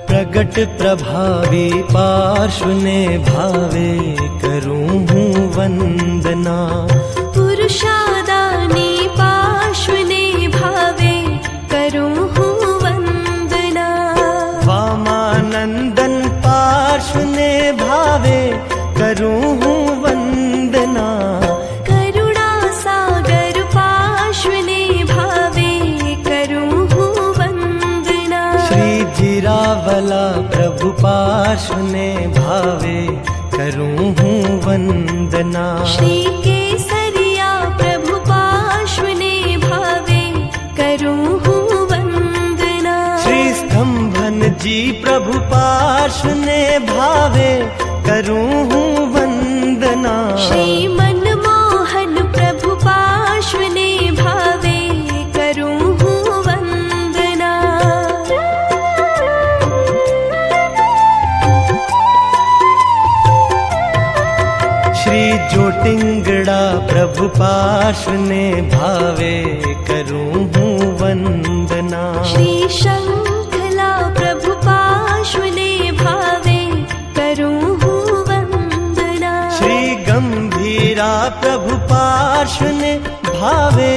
प्रगट प्रभावी पार्श्व ने भावे करूं हूँ वंदना। पुरुषादानी पार्श्व ने भावे करूं हूँ वंदना। वामानंदन पार्श्व ने भावे करूं हूँ वंदना। करुणा सागर पार्श्व ने भावे करूं हूँ वंदना। श्री जिरावला प्रभु पार्श्व ने भावे करूं हूँ वंदना। श्री केसरिया प्रभु पार्श्व ने भावे करूं हूँ वंदना। श्री स्तंभन जी प्रभु पार्श्व ने भावे करूं हूँ वंदना। श्री मनमोहन प्रभु पार्श्व ने भावे करूं हूँ वंदना। श्री जोटिंगड़ा प्रभु पार्श्व ने भावे करूं हूँ वंदना। श्री शंखला प्रभु पार्श्व ने भावे करूं हूँ वंदना। श्री गंभीरा प्रभु पार्श्व ने भावे